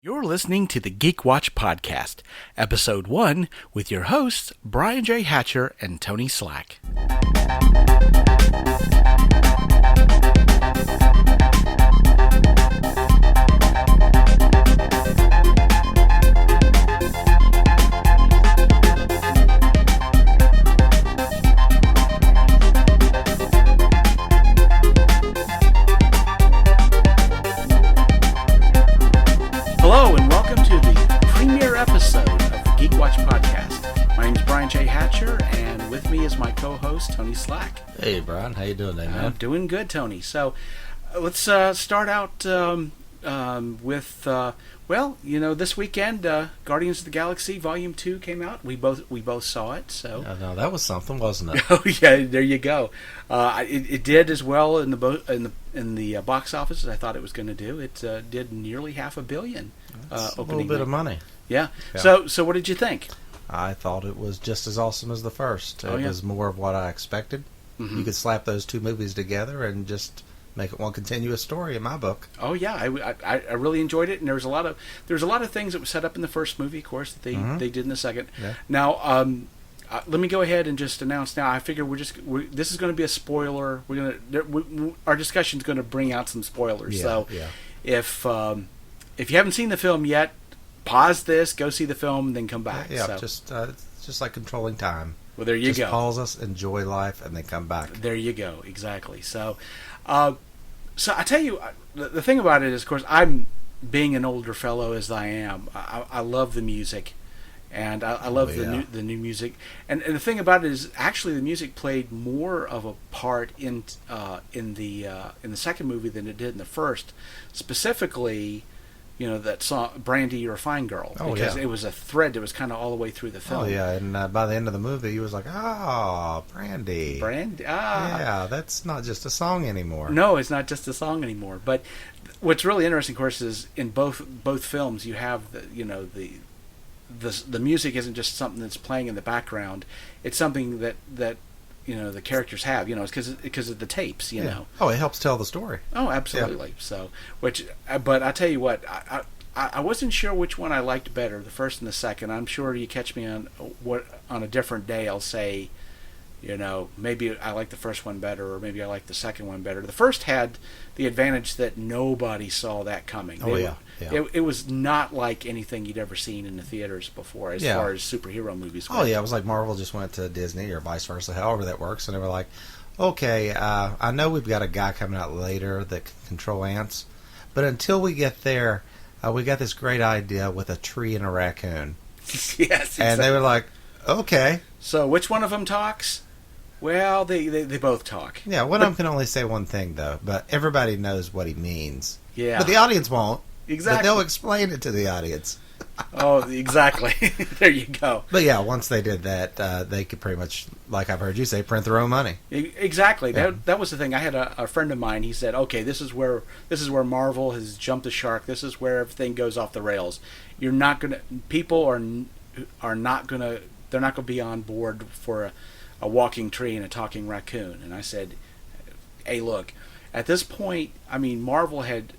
You're listening to the Geek Watch Podcast, Episode 1, with your hosts, Brian J. Hatcher and Tony Slack. Hello and welcome to the premiere episode of the Geek Watch Podcast. My name is Brian J. Hatcher, and with me is my co-host, Tony Slack. Hey, Brian. How you doing today, man? I'm doing good, Tony. So let's start out with, this weekend, Guardians of the Galaxy Volume 2 came out. We both saw it. So No, that was something, wasn't it? Oh yeah, there you go. It did as well in the box office as I thought it was going to do. It did nearly $500 million. That's a Opening little bit night. of money. Yeah. Yeah. So what did you think? I thought it was just as awesome as the first. It was more of what I expected. Mm-hmm. You could slap those two movies together and just make it one continuous story in my book. Oh yeah, I really enjoyed it, and there was a lot of things that were set up in the first movie, of course, that they did in the second. Yeah. Now, let me go ahead and just announce now. I figure this is going to be a spoiler. Our discussion is going to bring out some spoilers. So if you haven't seen the film yet, pause this, go see the film, and then come back. Yeah, it's just like controlling time. Well, there you just go. Pause us, enjoy life, and then come back. There you go. Exactly. So I tell you, the thing about it is, of course, I'm being an older fellow as I am. I love the music, and I love the new music. And the thing about it is, actually, the music played more of a part in the second movie than it did in the first. Specifically, that song "Brandy, You're a Fine Girl," because it was a thread that was kind of all the way through the film. Oh yeah, and by the end of the movie, he was like, "Oh, Brandy, yeah, that's not just a song anymore." No, it's not just a song anymore. But what's really interesting, of course, is in both films you have the music isn't just something that's playing in the background. It's something that the characters have. It's because of the tapes. Oh, it helps tell the story. Oh, absolutely. Yeah. So, but I tell you what, I wasn't sure which one I liked better, the first and the second. I'm sure you catch me on a different day. I'll say, maybe I like the first one better, or maybe I like the second one better. The first had the advantage that nobody saw that coming. It was not like anything you'd ever seen in the theaters before, as far as superhero movies were. Oh yeah, it was like Marvel just went to Disney or vice versa, however that works, and they were like, okay, I know we've got a guy coming out later that can control ants, but until we get there, we got this great idea with a tree and a raccoon. Yes, exactly. And they were like, okay. So which one of them talks? Well, they both talk. Yeah, one of them can only say one thing, though, but everybody knows what he means. Yeah. But the audience won't. Exactly. But they'll explain it to the audience. Oh, exactly. There you go. But yeah, once they did that, they could pretty much, like I've heard you say, print their own money. Exactly. Yeah. That was the thing. I had a friend of mine. He said, "Okay, this is where Marvel has jumped the shark. This is where everything goes off the rails. You're not gonna. People are not gonna. They're not gonna be on board for a walking tree and a talking raccoon." And I said, "Hey, look. At this point, I mean, Marvel had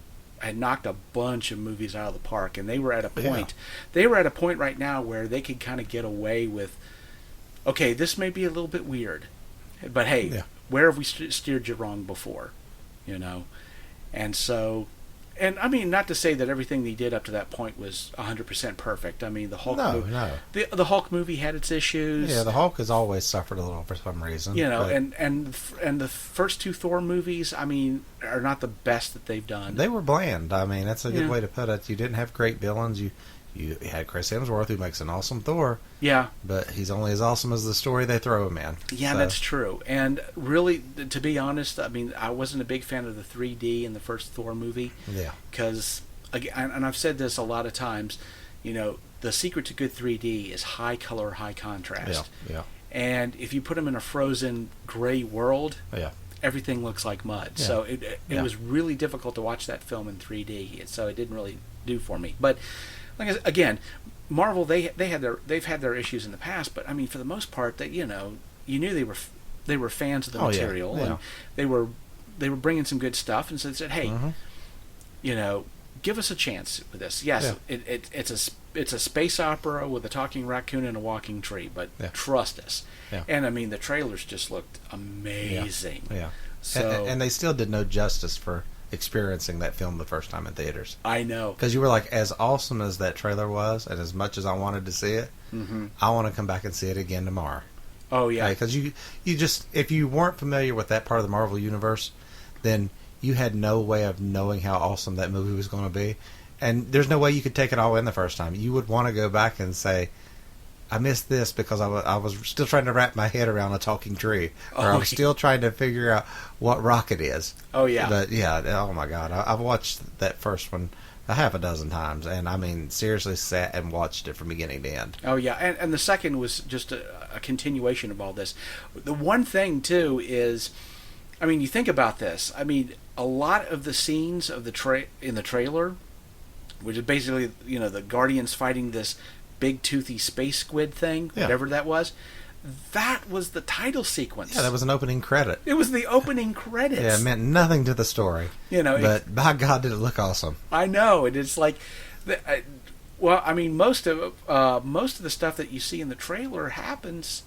knocked a bunch of movies out of the park, and they were at a point. Yeah. They were at a point right now where they could kind of get away with, okay, this may be a little bit weird, but hey, where have we steered you wrong before, And so, and I mean, not to say that everything they did up to that point was 100% perfect. I mean, the Hulk the Hulk movie had its issues. Yeah, the Hulk has always suffered a little for some reason. And the first two Thor movies, I mean, are not the best that they've done. They were bland. I mean, that's a good way to put it. You didn't have great villains. You had Chris Hemsworth, who makes an awesome Thor. Yeah. But he's only as awesome as the story they throw him in. Yeah, so. That's true. And really, to be honest, I mean, I wasn't a big fan of the 3D in the first Thor movie. Yeah. Because, and I've said this a lot of times, the secret to good 3D is high color, high contrast. Yeah. And if you put them in a frozen gray world, everything looks like mud. Yeah. So it was really difficult to watch that film in 3D. So it didn't really do for me. But again, Marvel they've had their issues in the past, but I mean for the most part that you knew they were fans of the material and they were bringing some good stuff, and so they said, hey, give us a chance with this. Yes, Yeah. it's a space opera with a talking raccoon and a walking tree, but Yeah. trust us. Yeah. And I mean, the trailers just looked amazing. Yeah. So And they still did no justice for experiencing that film the first time in theaters. I know. Because you were like, as awesome as that trailer was, and as much as I wanted to see it, I want to come back and see it again tomorrow. Oh yeah. Because you just, if you weren't familiar with that part of the Marvel Universe, then you had no way of knowing how awesome that movie was going to be. And there's no way you could take it all in the first time. You would want to go back and say, I missed this because I was still trying to wrap my head around a talking tree. Or I was still trying to figure out what Rocket is. Oh yeah. But yeah, oh my God. I've watched that first one a half a dozen times. And I mean, seriously sat and watched it from beginning to end. Oh yeah, and the second was just a continuation of all this. The one thing too is, I mean, you think about this. I mean, a lot of the scenes of in the trailer, which is basically the Guardians fighting this big toothy space squid thing, whatever that was. That was the title sequence. Yeah, that was an opening credit. It was the opening credits. Yeah, it meant nothing to the story. But by God, did it look awesome. I know, and it's like, well, I mean, most of the stuff that you see in the trailer happens,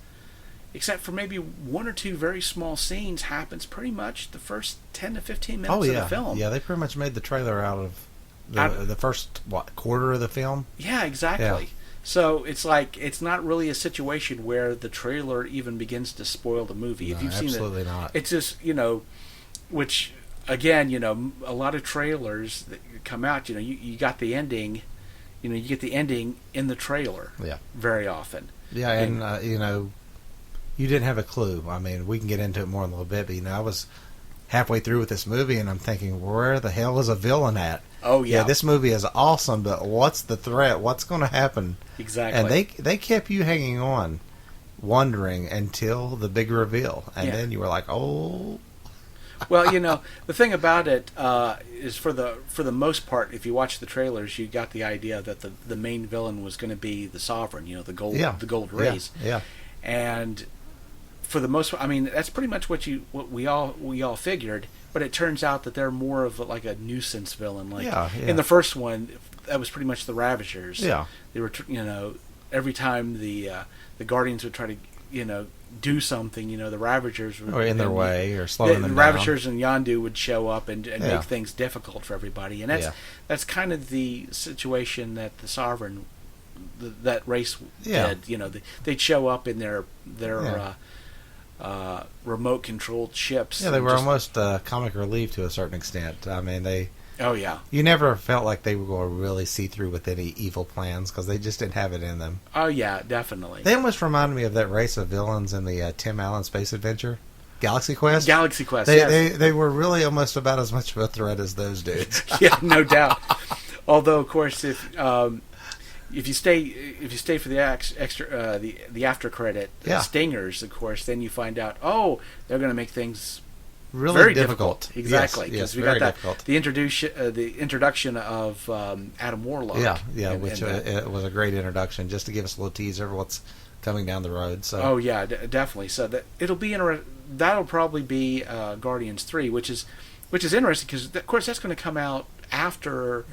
except for maybe one or two very small scenes, happens pretty much the first 10 to 15 minutes of the film. Yeah, they pretty much made the trailer out of the first quarter of the film. Yeah, exactly. Yeah. So it's like it's not really a situation where the trailer even begins to spoil the movie. No, if you've seen it, absolutely not. It's just which again, a lot of trailers that come out, you got the ending, you get the ending in the trailer. Yeah. Very often. Yeah, and you didn't have a clue. I mean, we can get into it more in a little bit, but I was halfway through with this movie, and I'm thinking, where the hell is a villain at? Oh yeah, this movie is awesome, but what's the threat? What's going to happen? Exactly. And they kept you hanging on, wondering until the big reveal, and then you were like, oh. Well, the thing about it is for the most part, if you watch the trailers, you got the idea that the main villain was going to be the Sovereign, the gold rays. Yeah. And for the most part, I mean, that's pretty much what we all figured. But it turns out that they're more of like a nuisance villain. Like in the first one, that was pretty much the Ravagers. Yeah, they were every time the Guardians would try to do something, the Ravagers would, or in their way or slowing them down. The Ravagers and Yondu would show up and make things difficult for everybody, and that's kind of the situation that the Sovereign, that race did. They'd show up in their remote controlled ships. Yeah, they were almost comic relief to a certain extent. I mean, they. Oh yeah. You never felt like they were going to really see through with any evil plans because they just didn't have it in them. Oh yeah, definitely. They almost reminded me of that race of villains in the Tim Allen Space Adventure, Galaxy Quest. Galaxy Quest. They were really almost about as much of a threat as those dudes. Yeah, no doubt. Although, of course, if you stay for the extra the after credit stingers, of course, then you find out they're going to make things really very difficult. Exactly, because we got the introduction of Adam Warlock. Yeah, which it was a great introduction just to give us a little teaser of what's coming down the road. So oh yeah, definitely. So it'll be that'll probably be Guardians 3, which is interesting because of course that's going to come out after.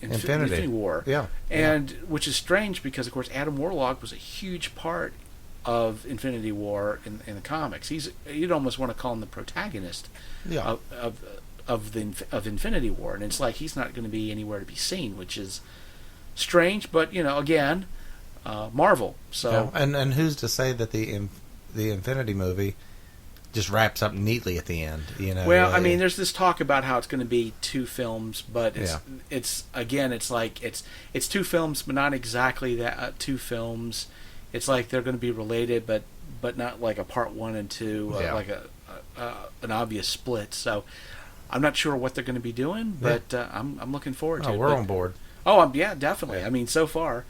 Infinity War. Yeah. And which is strange because, of course, Adam Warlock was a huge part of Infinity War in the comics. You'd almost want to call him the protagonist of Infinity War, and it's like he's not going to be anywhere to be seen, which is strange. But again, Marvel. So and who's to say that the Infinity movie just wraps up neatly at the end, Well, I mean, there's this talk about how it's going to be 2 films, but it's like it's 2 films, but not exactly that 2 films. It's like they're going to be related, but not like a part 1 and 2, like an obvious split. So I'm not sure what they're going to be doing, but I'm looking forward to it. We're on board. Oh, yeah, definitely. Yeah. I mean, so far.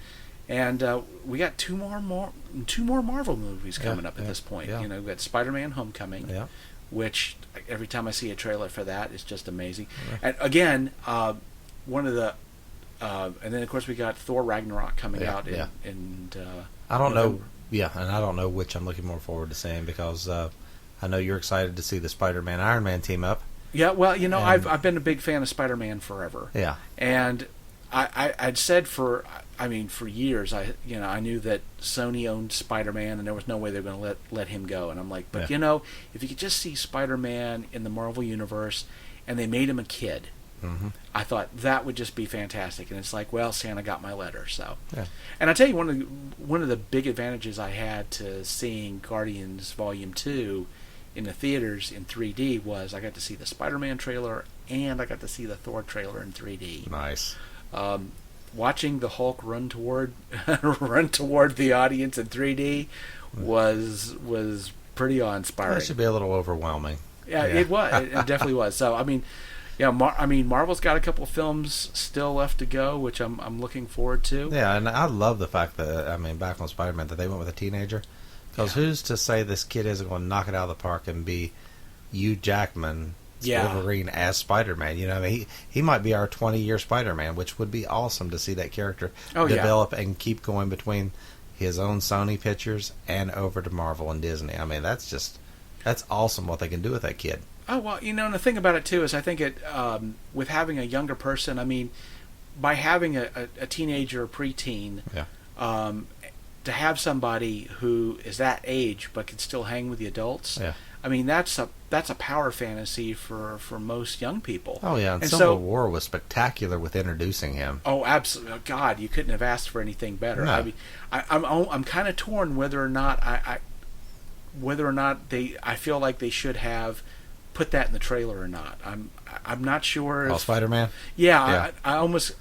And we got two more Marvel movies coming up at this point. Yeah. We've got Spider-Man: Homecoming, which every time I see a trailer for that, it's just amazing. Yeah. And again, one of the, and then of course we got Thor: Ragnarok coming out in I don't November. know. Yeah, and I don't know which I'm looking more forward to seeing because I know you're excited to see the Spider-Man Iron Man team up. Yeah, well, you know, And- I've been a big fan of Spider-Man forever. Yeah. And I'd said for years, I knew that Sony owned Spider-Man, and there was no way they were going to let him go. And I'm like, but Yeah. you know, if you could just see Spider-Man in the Marvel universe, and they made him a kid, hmm I thought that would just be fantastic. And it's like, well, Santa got my letter. So, Yeah. and I tell you, one of the big advantages I had to seeing Guardians Volume 2 in the theaters in 3D was I got to see the Spider-Man trailer and I got to see the Thor trailer in 3D. Nice. Watching the Hulk run toward the audience in 3D was pretty awe-inspiring. That should be a little overwhelming. Yeah, Yeah. it was. It definitely was. So I mean, yeah, Marvel's got a couple of films still left to go, which I'm looking forward to. Yeah, and I love the fact that, back on Spider-Man, that they went with a teenager. Because who's to say this kid isn't going to knock it out of the park and be Hugh Jackman, Yeah. Wolverine as Spider-Man? You know, he might be our 20-year Spider-Man, which would be awesome to see that character Oh, yeah. develop and keep going between his own Sony pictures and over to Marvel and Disney. I mean, that's awesome what they can do with that kid. Oh well, you know, and the thing about it too is I think it with having a younger person. I mean, by having a teenager or preteen, Yeah. to have somebody who is that age but can still hang with the adults. Yeah. I mean, that's a power fantasy for most young people. Oh, yeah, and And Civil so- War was spectacular with introducing him. Oh, absolutely! God, you couldn't have asked for anything better. No. I mean, I'm kind of torn whether or not I feel like they should have put that in the trailer or not. I'm not sure. Oh, If, Spider-Man? yeah, Yeah. I almost,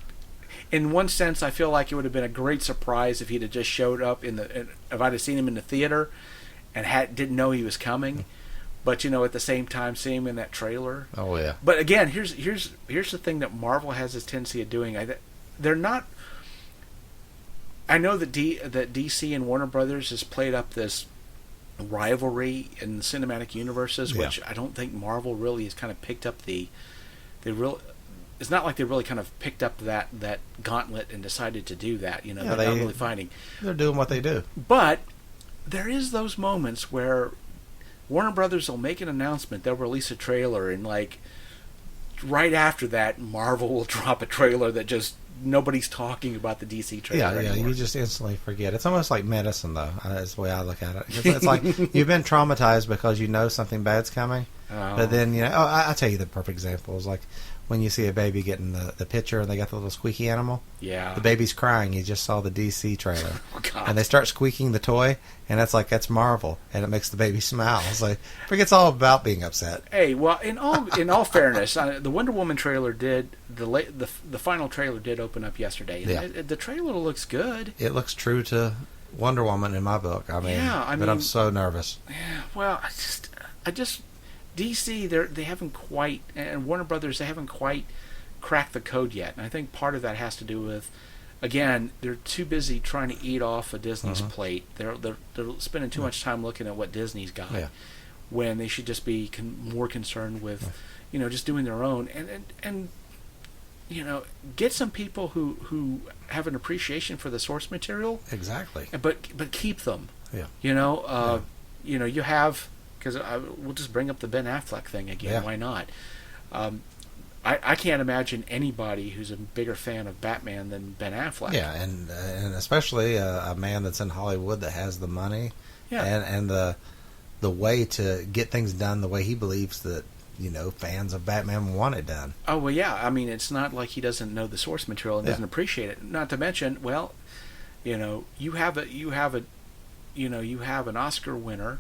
in one sense, I feel like it would have been a great surprise if he'd have just showed up if I'd have seen him in the theater, and didn't know he was coming. But you know, at the same time, seeing him in that trailer. Oh, yeah. But again, here's the thing that Marvel has this tendency of doing. They're not. I know that DC and Warner Brothers has played up this rivalry in the cinematic universes, Yeah. which I don't think Marvel really has kind of picked up it's not like they really kind of picked up that gauntlet and decided to do that. You know, Yeah, they're not they- really fighting. They're doing what they do. But there is those moments where Warner Brothers will make an announcement, they'll release a trailer, and like right after that, Marvel will drop a trailer that just nobody's talking about the DC trailer Yeah, anymore. you just instantly forget. It's almost like medicine, though. That's the way I look at it. It's like you've been traumatized because you know something bad's coming, Oh. but then I'll tell you the perfect example is like when you see a baby getting the picture and they got the little squeaky animal. Yeah. The baby's crying. You just saw the DC trailer, Oh, God. and they start squeaking the toy, and that's Marvel, and it makes the baby smile. It's like forgets all about being upset. Hey, well, in all fairness, the Wonder Woman trailer did the final trailer did open up yesterday. And Yeah. the trailer looks good. It looks true to Wonder Woman in my book. Yeah, but I'm so nervous. Yeah, well, I just DC they haven't quite, and Warner Brothers, they haven't quite cracked the code yet. And I think part of that has to do with, again, they're too busy trying to eat off of Disney's plate. They're spending too much time looking at what Disney's got, Yeah. when they should just be more concerned with, just doing their own and get some people who have an appreciation for the source material, Exactly. but keep them. Yeah. You have, because we'll just bring up the Ben Affleck thing again. Yeah. Why not? I can't imagine anybody who's a bigger fan of Batman than Ben Affleck. Yeah, and especially a man that's in Hollywood that has the money, Yeah. and the way to get things done the way he believes that fans of Batman want it done. Oh well, yeah. I mean, it's not like he doesn't know the source material and Yeah. doesn't appreciate it. Not to mention, well, you have an Oscar winner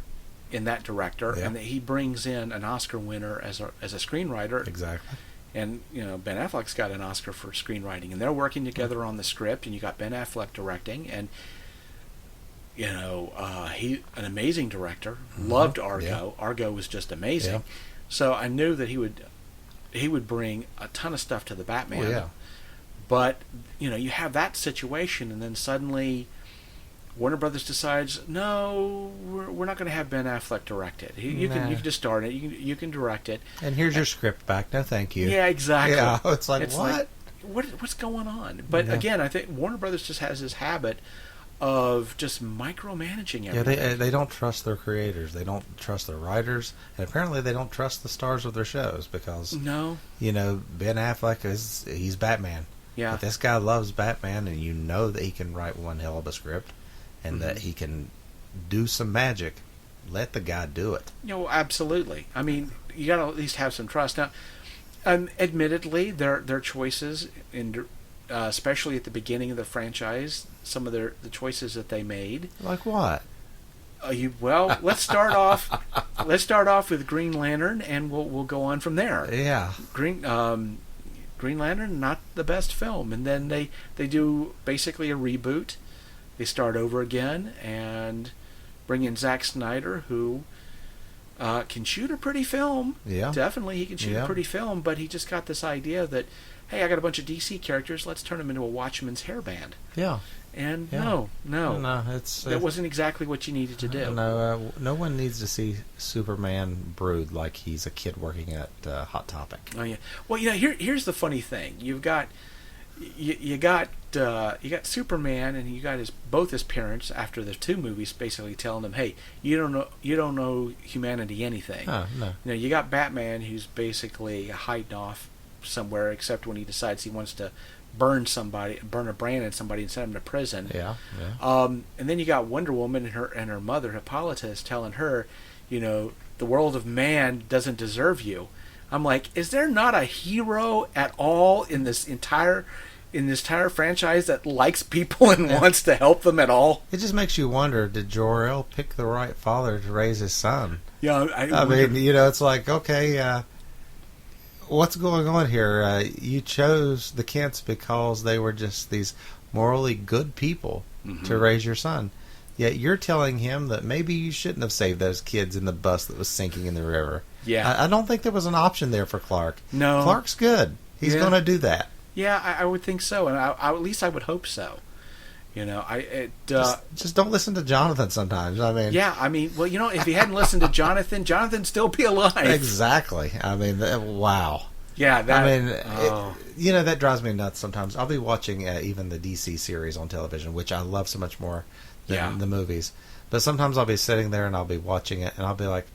in that director, Yeah. and that he brings in an Oscar winner as a screenwriter. Exactly. And Ben Affleck's got an Oscar for screenwriting, and they're working together on the script. And you got Ben Affleck directing, and he an amazing director. Loved Argo. Yeah. Argo was just amazing. Yeah. So I knew that he would bring a ton of stuff to the Batman. Oh, yeah. But you have that situation, and then suddenly Warner Brothers decides, no, we're not going to have Ben Affleck direct it. You Nah. can just start it. You can direct it. And here's your script back. No, thank you. Yeah, exactly. Yeah, it's like, what? what's going on? But Yeah. again, I think Warner Brothers just has this habit of just micromanaging Yeah, everything. they don't trust their creators. They don't trust their writers, and apparently they don't trust the stars of their shows because No, Ben Affleck he's Batman. yeah, But this guy loves Batman, and you know that he can write one hell of a script, and that Mhm. he can do some magic. Let the guy do it. absolutely. I mean, you got to at least have some trust. Now, admittedly, their choices, especially at the beginning of the franchise, some of the choices that they made. Like what? Let's start off. Let's start off with Green Lantern, and we'll go on from there. Yeah. Green Lantern, not the best film, and then they do basically a reboot. They start over again and bring in Zack Snyder, who can shoot a pretty film. Yeah. Definitely, he can shoot Yeah. a pretty film, but he just got this idea that, hey, I got a bunch of DC characters. Let's turn them into a Watchman's hairband. Yeah. And Yeah. no, No, that wasn't exactly what you needed to do. No one needs to see Superman brood like he's a kid working at Hot Topic. Oh yeah. Well, here's the funny thing. You got Superman, and you got both his parents after the two movies basically telling him, "Hey, you don't know humanity anything." Oh, no. You got Batman, who's basically hiding off somewhere, except when he decides he wants to burn a brand in somebody and send him to prison. Yeah. And then you got Wonder Woman and her mother Hippolyta telling her, the world of man doesn't deserve you. I'm like, is there not a hero at all in this entire franchise that likes people and wants to help them at all? It just makes you wonder, did Jor-El pick the right father to raise his son? Yeah, I mean, it's like, okay, what's going on here? You chose the Kents because they were just these morally good people to raise your son. Yet you're telling him that maybe you shouldn't have saved those kids in the bus that was sinking in the river. Yeah. I don't think there was an option there for Clark. No. Clark's good. He's going to do that. Yeah, I would think so, and at least I would hope so. Just don't listen to Jonathan sometimes. I mean, yeah, if he hadn't listened to Jonathan'd still be alive. Exactly. I mean, wow. Yeah, that drives me nuts sometimes. I'll be watching even the DC series on television, which I love so much more than the movies. But sometimes I'll be sitting there and I'll be watching it, and I'll be like,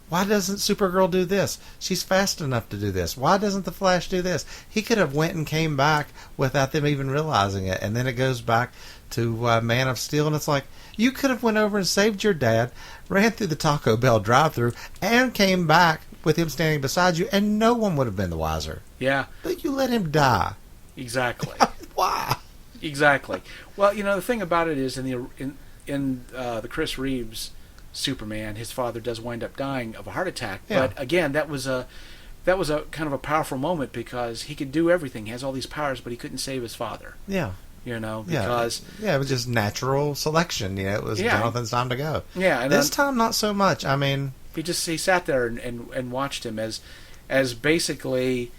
why doesn't Supergirl do this? She's fast enough to do this. Why doesn't the Flash do this? He could have went and came back without them even realizing it. And then it goes back to Man of Steel, and it's like, you could have went over and saved your dad, ran through the Taco Bell drive-thru, and came back with him standing beside you, and no one would have been the wiser. Yeah. But you let him die. Exactly. Why? Exactly. Well, the thing about it is, in the Chris Reeves Superman, his father does wind up dying of a heart attack. Yeah. But again, that was a kind of a powerful moment because he could do everything. He has all these powers, but he couldn't save his father. Yeah. Because it was just natural selection. It was Jonathan's time to go. Yeah, and this time not so much. I mean, he sat there and watched him as basically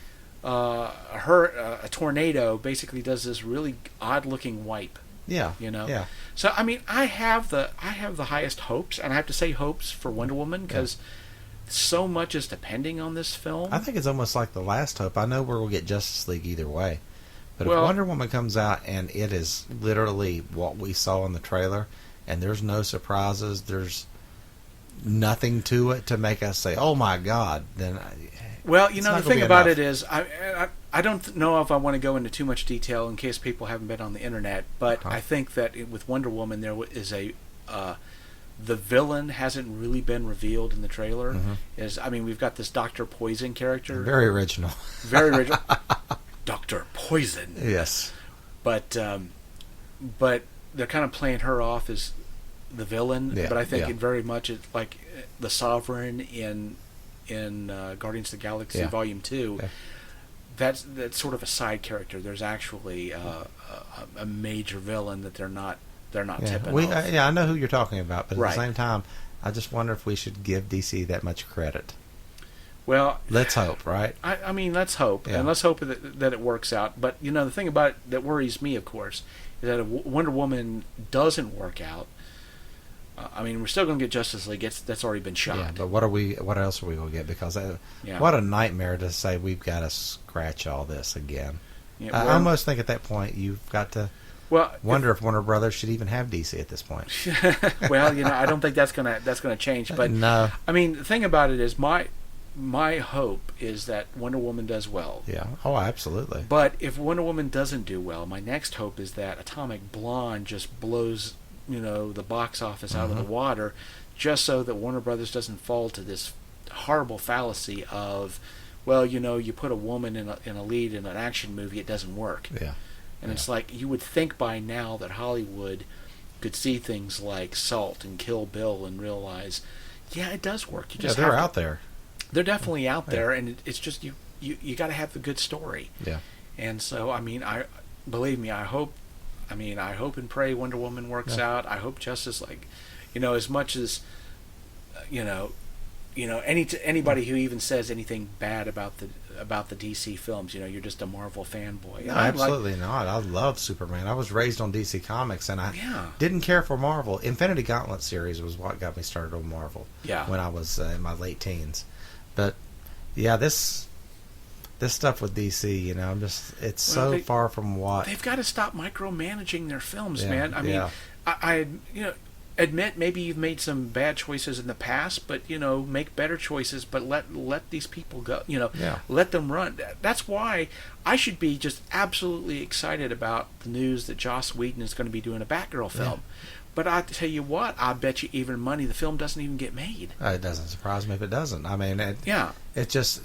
a tornado basically does this really odd looking wipe. Yeah. Yeah. So I have the highest hopes, and I have to say hopes for Wonder Woman because so much is depending on this film. I think it's almost like the last hope. I know we're going to get Justice League either way. But if Wonder Woman comes out and it is literally what we saw in the trailer, and there's no surprises, there's nothing to it to make us say, "Oh my God!" Then, the thing about it is, I don't know if I want to go into too much detail in case people haven't been on the internet, but I think that with Wonder Woman there is the villain hasn't really been revealed in the trailer. We've got this Dr. Poison character, very original, Dr. Poison. Yes. But they're kind of playing her off as the villain. Yeah, but I think it very much is like the Sovereign in Guardians of the Galaxy Volume 2. Yeah. That's sort of a side character. There's actually a major villain that they're not tipping off. I know who you're talking about, but at Right. the same time, I just wonder if we should give DC that much credit. Well, let's hope, right? Let's hope, and let's hope that it works out. But the thing about it that worries me, of course, is that if Wonder Woman doesn't work out, we're still going to get Justice League. That's already been shot. Yeah, but what else are we going to get? Because what a nightmare to say we've got to scratch all this again. I almost think at that point you've got to Well, Wonder if Warner Brothers should even have DC at this point. well, I don't think that's gonna change. But No. I mean, the thing about it is my hope is that Wonder Woman does well. Yeah. Oh, absolutely. But if Wonder Woman doesn't do well, my next hope is that Atomic Blonde just blows, the box office out of the water, just so that Warner Brothers doesn't fall to this horrible fallacy of, well, you put a woman in a lead in an action movie, it doesn't work. Yeah. And it's like, you would think by now that Hollywood could see things like Salt and Kill Bill and realize, yeah, it does work. You just they're out there. They're definitely out there, and it's just you got to have the good story. Yeah. And so, I mean, believe me, I hope and pray Wonder Woman works out. I hope Justice, as much as, anybody who even says anything bad about the DC films, you're just a Marvel fanboy. No, absolutely not. I love Superman. I was raised on DC Comics, and I Yeah. didn't care for Marvel. Infinity Gauntlet series was what got me started on Marvel. Yeah. When I was in my late teens, but yeah, this stuff with DC, it's so far from what they've got to stop micromanaging their films, Yeah, man. I mean, yeah. I admit maybe you've made some bad choices in the past, but make better choices. But let these people go. Yeah. Let them run. That's why I should be just absolutely excited about the news that Joss Whedon is going to be doing a Batgirl film. But I tell you what, I bet you even money the film doesn't even get made. It doesn't surprise me if it doesn't. I mean, it just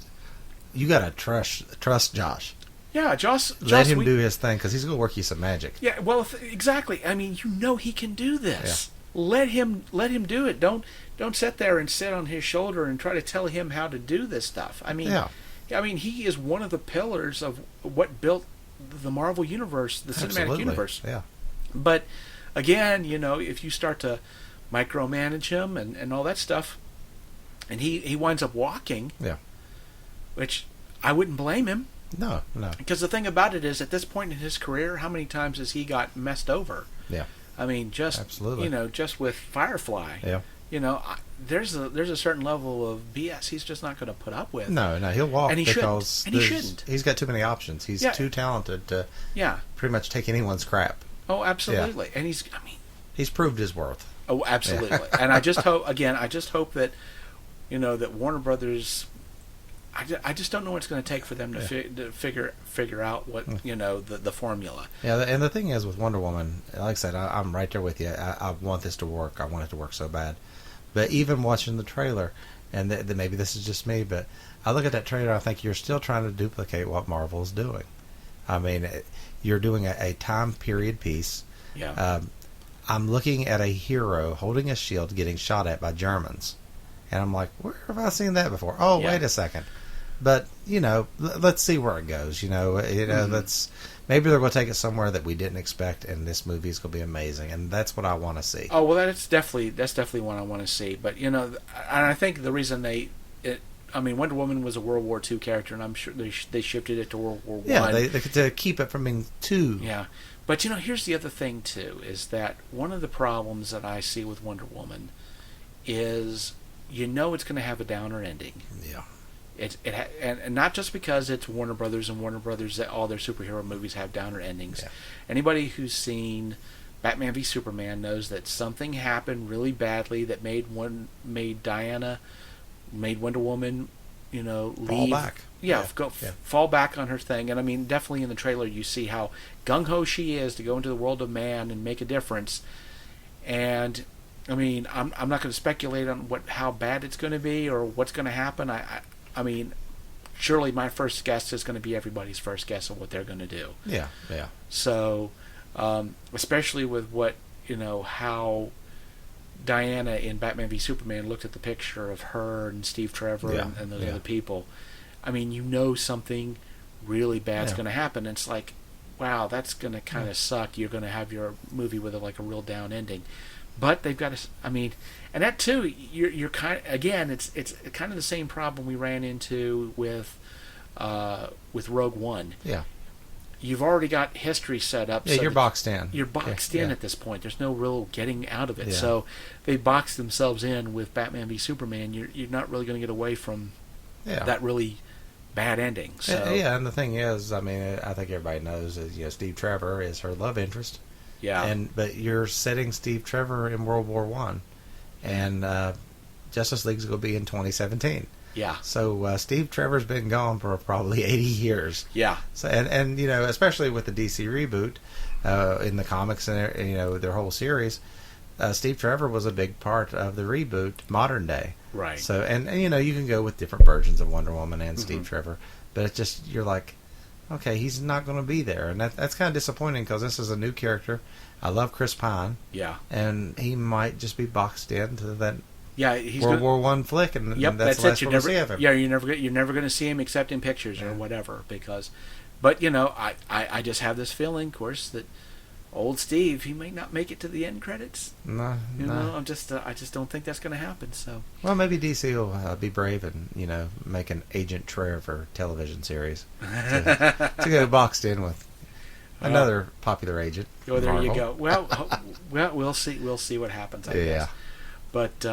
you gotta trust Josh. Yeah, Let him do his thing because he's gonna work you some magic. Yeah, well, exactly. I mean, he can do this. Yeah. Let him do it. Don't sit there and sit on his shoulder and try to tell him how to do this stuff. I mean, he is one of the pillars of what built the Marvel universe, the cinematic universe. Yeah. But again, if you start to micromanage him and all that stuff, and he winds up walking. Yeah. Which I wouldn't blame him. No. Because the thing about it is, at this point in his career, how many times has he got messed over? Yeah. I mean, absolutely. Just with Firefly. Yeah. There's a certain level of BS he's just not going to put up with. No, he'll walk and he because shouldn't. He's got too many options. He's too talented to pretty much take anyone's crap. Oh, absolutely. Yeah. And he's proved his worth. Oh, absolutely. Yeah. And I just hope that that Warner Brothers. I just don't know what it's going to take for them to figure out what the formula. Yeah, and the thing is with Wonder Woman, like I said, I'm right there with you. I want this to work. I want it to work so bad. But even watching the trailer, and maybe this is just me, but I look at that trailer, I think you're still trying to duplicate what Marvel's doing. I mean, you're doing a time period piece. Yeah. I'm looking at a hero holding a shield getting shot at by Germans. And I'm like, where have I seen that before? Oh, wait a second. But, let's see where it goes. Let's maybe they're going to take it somewhere that we didn't expect, and this movie is going to be amazing. And that's what I want to see. Oh, well, that's definitely what I want to see. But, and I think the reason Wonder Woman was a World War II character, and I'm sure they shifted it to World War I. Yeah, they to keep it from being too... Yeah. But, here's the other thing, too, is that one of the problems that I see with Wonder Woman is, it's going to have a downer ending. Yeah. And not just because it's Warner Brothers and Warner Brothers that all their superhero movies have downer endings. Yeah. Anybody who's seen Batman v Superman knows that something happened really badly that made Wonder Woman, leave. Fall back. Fall back on her thing. And I mean, definitely in the trailer you see how gung-ho she is to go into the world of man and make a difference. And I mean, I'm not going to speculate on how bad it's going to be or what's going to happen. I mean, surely my first guess is going to be everybody's first guess of what they're going to do. Yeah. So, especially with how Diana in Batman v Superman looked at the picture of her and Steve Trevor and those other people. I mean, something really bad's going to happen. And it's like, wow, that's going to kind of suck. You're going to have your movie with a real down ending. But they've got to. I mean, and that too. You're kind of, again. It's kind of the same problem we ran into with Rogue One. Yeah. You've already got history set up. Yeah, so you're boxed in. You're boxed in at this point. There's no real getting out of it. Yeah. So they boxed themselves in with Batman v Superman. You're not really going to get away from that really bad ending. So and the thing is, I mean, I think everybody knows that Steve Trevor is her love interest. Yeah. But you're setting Steve Trevor in World War One, and Justice League's going to be in 2017. Yeah. So Steve Trevor's been gone for probably 80 years. Yeah. So and you know, especially with the DC reboot in the comics and you know their whole series, Steve Trevor was a big part of the reboot modern day. Right. So and you know you can go with different versions of Wonder Woman and Steve Trevor, but it's just you're like, okay, he's not going to be there, and that's kind of disappointing because this is a new character. I love Chris Pine. Yeah. And he might just be boxed into that Yeah, he's World War One flick, and Yep, that's the last it. we'll see of him. Yeah, you're never going to see him except in pictures or whatever. Because, but you know, I just have this feeling, of course, that old Steve, he may not make it to the end credits. No, You know, I just don't think that's going to happen. So, well, maybe DC will be brave and you know make an Agent Trevor television series to go boxed in with another popular agent. Oh, there you Marvel. go. Well, we'll see. We'll see what happens. I Yeah. guess. But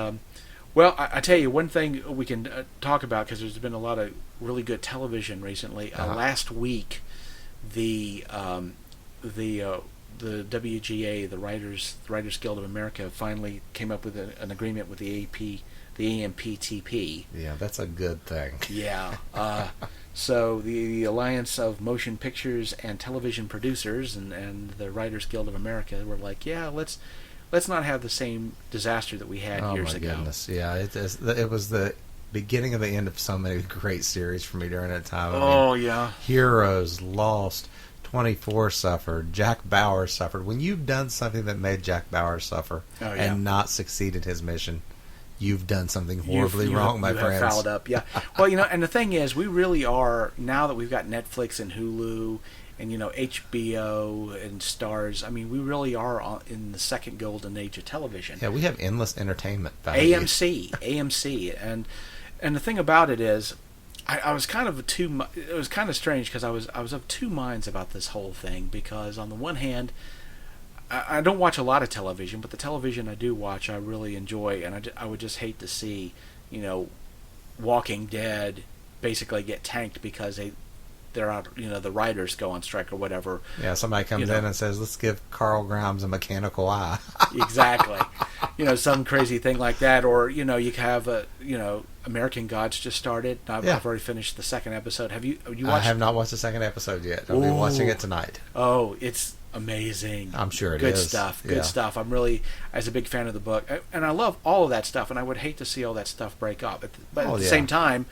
well, I tell you one thing we can talk about because there's been a lot of really good television recently. Last week, the WGA, the Writers Guild of America, finally came up with an agreement with the AMPTP. Yeah, that's a good thing. Yeah. So the Alliance of Motion Pictures and Television Producers and the Writers Guild of America were like, yeah, let's not have the same disaster that we had years ago. Goodness, yeah, it was the beginning of the end of so many great series for me during that time. Oh yeah. Heroes, Lost, 24 suffered, Jack Bauer suffered. When you've done something that made Jack Bauer suffer and not succeed in his mission, you've done something horribly wrong, my friends. Have fouled up, yeah. Well, you know, and the thing is, we really are, now that we've got Netflix and Hulu and, you know, HBO and Stars, I mean, we really are in the second golden age of television. Yeah, we have endless entertainment value. AMC. And the thing about it is, I was kind of it was kind of strange because I was of two minds about this whole thing because on the one hand, I don't watch a lot of television, but the television I do watch, I really enjoy, and I would just hate to see, you know, Walking Dead basically get tanked because they're out, you know, the writers go on strike or whatever. Yeah, somebody comes in and says, "Let's give Carl Grimes a mechanical eye." Exactly. You know, some crazy thing like that, or you know, you have American Gods just started. I've already finished the second episode. Have you watched? I have not watched the second episode yet. I'll be watching it tonight. Oh, it's amazing. I'm sure it is. Good stuff. I'm really, as a big fan of the book, and I love all of that stuff, and I would hate to see all that stuff break up. But at the same time,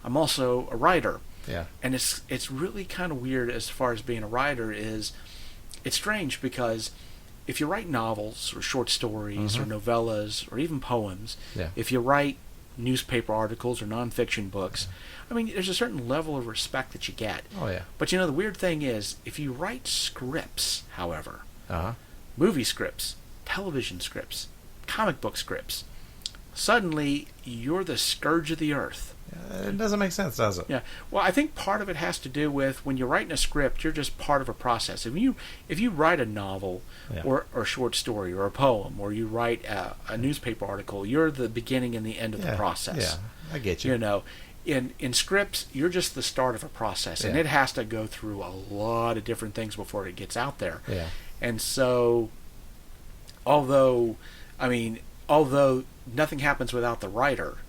I'm also a writer. Yeah. And it's really kind of weird as far as being a writer is, it's strange because if you write novels or short stories or novellas or even poems, if you write newspaper articles or nonfiction books, I mean, there's a certain level of respect that you get. Oh, yeah. But you know, the weird thing is, if you write scripts, however, movie scripts, television scripts, comic book scripts, suddenly you're the scourge of the earth. It doesn't make sense, does it? Yeah. Well, I think part of it has to do with when you're writing a script, you're just part of a process. If you write a novel or a short story or a poem, or you write a newspaper article, you're the beginning and the end of the process. Yeah, I get you. You know, in scripts, you're just the start of a process, and it has to go through a lot of different things before it gets out there. Yeah. And so, although nothing happens without the writer,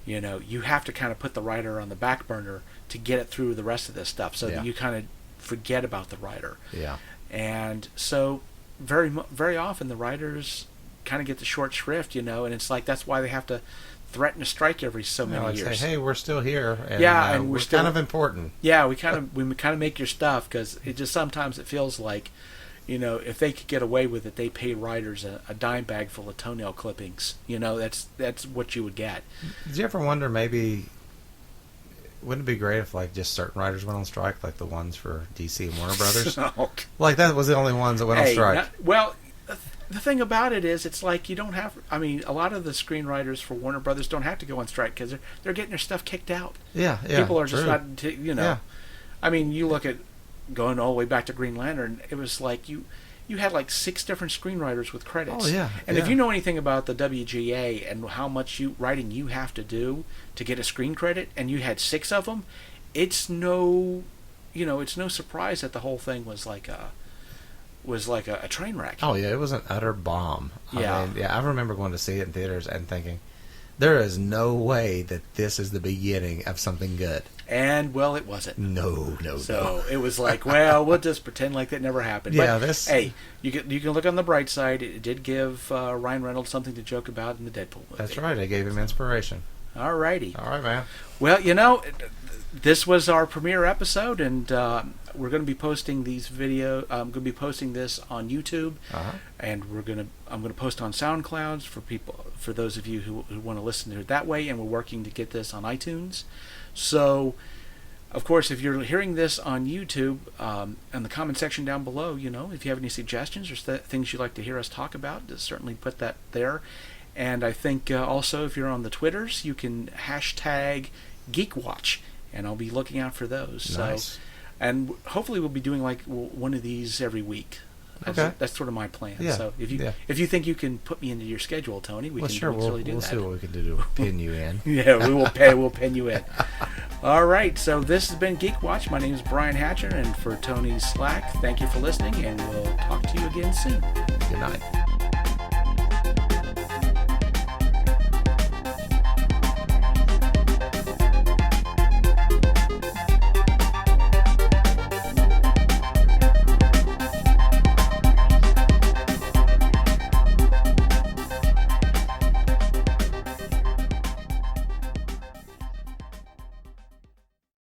you know, you have to kind of put the writer on the back burner to get it through the rest of this stuff, so that you kind of forget about the writer. Yeah. And so, very often the writers kind of get the short shrift, you know, and it's like that's why they have to threaten a strike every so many years. Say, hey, we're still here, and, and we're still kind of important. Yeah, we kind of make your stuff because it just sometimes it feels like, you know, if they could get away with it, they pay writers a dime bag full of toenail clippings. You know, that's what you would get. Did you ever wonder maybe wouldn't it be great if like just certain writers went on strike, like the ones for DC and Warner Brothers? Like that was the only ones that went on strike. Well, the thing about it is, it's like you don't have. I mean, a lot of the screenwriters for Warner Brothers don't have to go on strike because they're getting their stuff kicked out. Yeah. People are just not. You know, I mean, you look at going all the way back to Green Lantern. It was like you had like 6 different screenwriters with credits. Oh yeah. And if you know anything about the WGA and how much writing you have to do to get a screen credit, and you had 6 of them, it's no surprise that the whole thing was like was like a train wreck. Oh yeah, it was an utter bomb. Yeah. I remember going to see it in theaters and thinking, there is no way that this is the beginning of something good. And well, it wasn't. No. So it was like, well, we'll just pretend like that never happened. Yeah, but, this. Hey, you can look on the bright side. It did give Ryan Reynolds something to joke about in the Deadpool movie. That's right. I gave him inspiration. All righty. All right, man. Well, this was our premiere episode, and we're going to be posting these video. I'm going to be posting this on YouTube, and I'm going to post on SoundClouds for those of you who want to listen to it that way. And we're working to get this on iTunes. So, of course, if you're hearing this on YouTube, in the comment section down below, if you have any suggestions or things you'd like to hear us talk about, just certainly put that there. And I think also if you're on the Twitters, you can hashtag GeekWatch, and I'll be looking out for those. Nice. So, and hopefully we'll be doing like one of these every week. That's sort of my plan. Yeah. So if you think you can put me into your schedule, Tony, we can certainly do that. We'll see what we can do to pin you in. Yeah, we'll pin you in. All right, so this has been Geek Watch. My name is Brian Hatcher, and for Tony Slack, thank you for listening, and we'll talk to you again soon. Good night.